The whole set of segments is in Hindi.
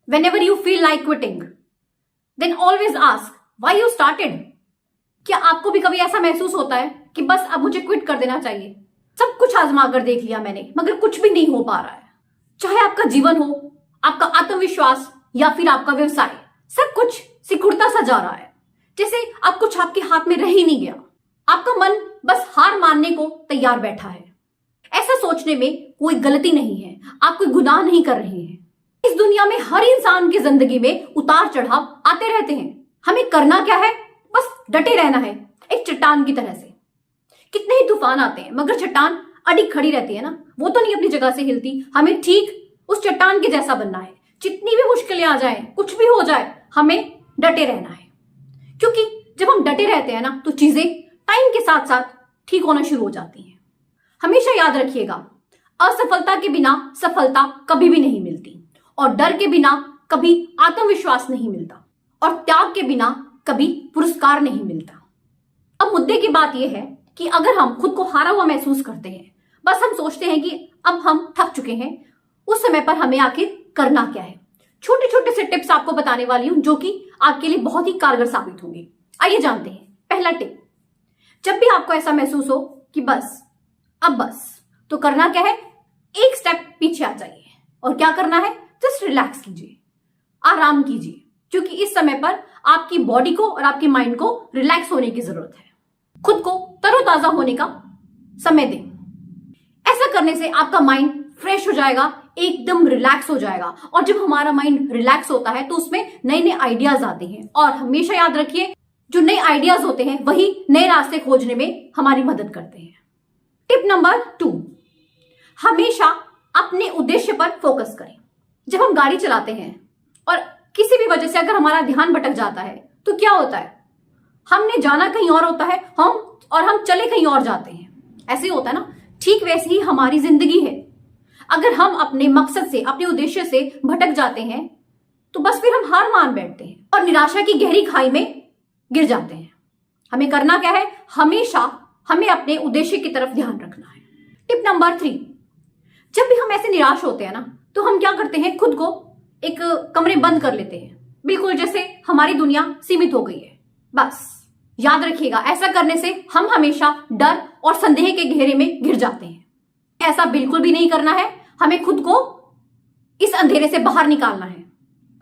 Whenever you feel like quitting, then always ask why you started. क्या आपको भी कभी ऐसा महसूस होता है कि बस अब मुझे क्विट कर देना चाहिए, सब कुछ आजमा कर देख लिया मैंने मगर कुछ भी नहीं हो पा रहा है? चाहे आपका जीवन हो, आपका आत्मविश्वास या फिर आपका व्यवसाय, सब कुछ सिकुड़ता सा जा रहा है, जैसे अब कुछ आपके हाथ में रह ही नहीं गया। आपका मन बस हार मानने को तैयार बैठा है। ऐसा सोचने में कोई गलती नहीं है, आप कोई गुनाह नहीं कर रहे हैं। इस दुनिया में हर इंसान की जिंदगी में उतार चढ़ाव आते रहते हैं। हमें करना क्या है? बस डटे रहना है, एक चट्टान की तरह से। कितने ही तूफान आते हैं मगर चट्टान अड़ी खड़ी रहती है ना, वो तो नहीं अपनी जगह से हिलती। हमें ठीक उस चट्टान के जैसा बनना है। जितनी भी मुश्किलें आ जाए, कुछ भी हो जाए, हमें डटे रहना है। क्योंकि जब हम डटे रहते हैं ना तो चीजें टाइम के साथ साथ ठीक होना शुरू हो जाती हैं। हमेशा याद रखिएगा, असफलता के बिना सफलता कभी भी नहीं मिलती, और डर के बिना कभी आत्मविश्वास नहीं मिलता, और त्याग के बिना कभी पुरस्कार नहीं मिलता। अब मुद्दे की बात यह है कि अगर हम खुद को हारा हुआ महसूस करते हैं, बस हम सोचते हैं कि अब हम थक चुके हैं, उस समय पर हमें आखिर करना क्या है? छोटे छोटे से टिप्स आपको बताने वाली हूं जो कि आपके लिए बहुत ही कारगर साबित होंगे। आइए जानते हैं। पहला टिप, जब भी आपको ऐसा महसूस हो कि बस अब बस, तो करना क्या है? एक स्टेप पीछे आ जाइए और क्या करना है? जस्ट रिलैक्स कीजिए, आराम कीजिए, क्योंकि इस समय पर आपकी बॉडी को और आपके माइंड को रिलैक्स होने की जरूरत है। खुद को तरोताजा होने का समय दें। ऐसा करने से आपका माइंड फ्रेश हो जाएगा, एकदम रिलैक्स हो जाएगा, और जब हमारा माइंड रिलैक्स होता है तो उसमें नए नए आइडियाज आते हैं। और हमेशा याद रखिए, जो नए आइडियाज होते हैं वही नए रास्ते खोजने में हमारी मदद करते हैं। टिप नंबर 2, हमेशा अपने उद्देश्य पर फोकस करें। जब हम गाड़ी चलाते हैं और किसी भी वजह से अगर हमारा ध्यान भटक जाता है तो क्या होता है? हमने जाना कहीं और होता है, हम चले कहीं और जाते हैं। ऐसे होता है ना? ठीक वैसे ही हमारी जिंदगी है। अगर हम अपने मकसद से, अपने उद्देश्य से भटक जाते हैं तो बस फिर हम हार मान बैठते हैं और निराशा की गहरी खाई में गिर जाते हैं। हमें करना क्या है? हमेशा हमें अपने उद्देश्य की तरफ ध्यान रखना है। टिप नंबर 3, जब भी हम ऐसे निराश होते हैं ना तो हम क्या करते हैं? खुद को एक कमरे बंद कर लेते हैं, बिल्कुल जैसे हमारी दुनिया सीमित हो गई है। बस याद रखिएगा, ऐसा करने से हम हमेशा डर और संदेह के घेरे में गिर जाते हैं। ऐसा बिल्कुल भी नहीं करना है। हमें खुद को इस अंधेरे से बाहर निकालना है।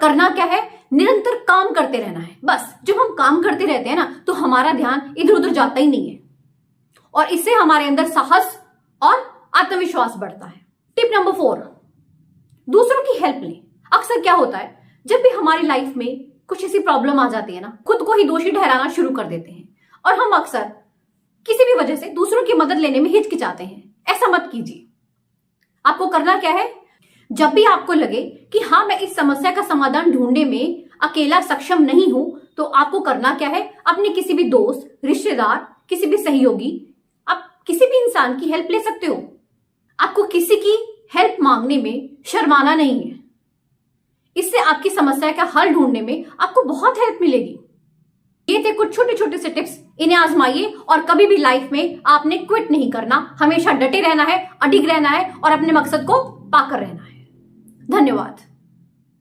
करना क्या है? निरंतर काम करते रहना है। बस जब हम काम करते रहते हैं ना तो हमारा ध्यान इधर उधर जाता ही नहीं है, और इससे हमारे अंदर साहस और आत्मविश्वास बढ़ता है। टिप नंबर 4, दूसरों की हेल्प लें। अक्सर क्या होता है, जब भी हमारी लाइफ में कुछ ऐसी प्रॉब्लम आ जाती है ना, खुद को ही दोषी ठहराना शुरू कर देते हैं, और हम अक्सर किसी भी वजह से दूसरों की मदद लेने में हिचकिचाते हैं। ऐसा मत कीजिए। आपको करना क्या है? जब भी आपको लगे कि हाँ, मैं इस समस्या का समाधान ढूंढने में अकेला सक्षम नहीं हूं, तो आपको करना क्या है? अपने किसी भी दोस्त, रिश्तेदार, किसी भी सहयोगी, आप किसी भी इंसान की हेल्प ले सकते हो। आपको किसी की हेल्प मांगने में शर्माना नहीं है। इससे आपकी समस्या का हल ढूंढने में आपको बहुत हेल्प मिलेगी। ये थे कुछ छोटे छोटे से टिप्स, इन्हें आजमाइए और कभी भी लाइफ में आपने क्विट नहीं करना। हमेशा डटे रहना है, अडिग रहना है और अपने मकसद को पाकर रहना है। धन्यवाद।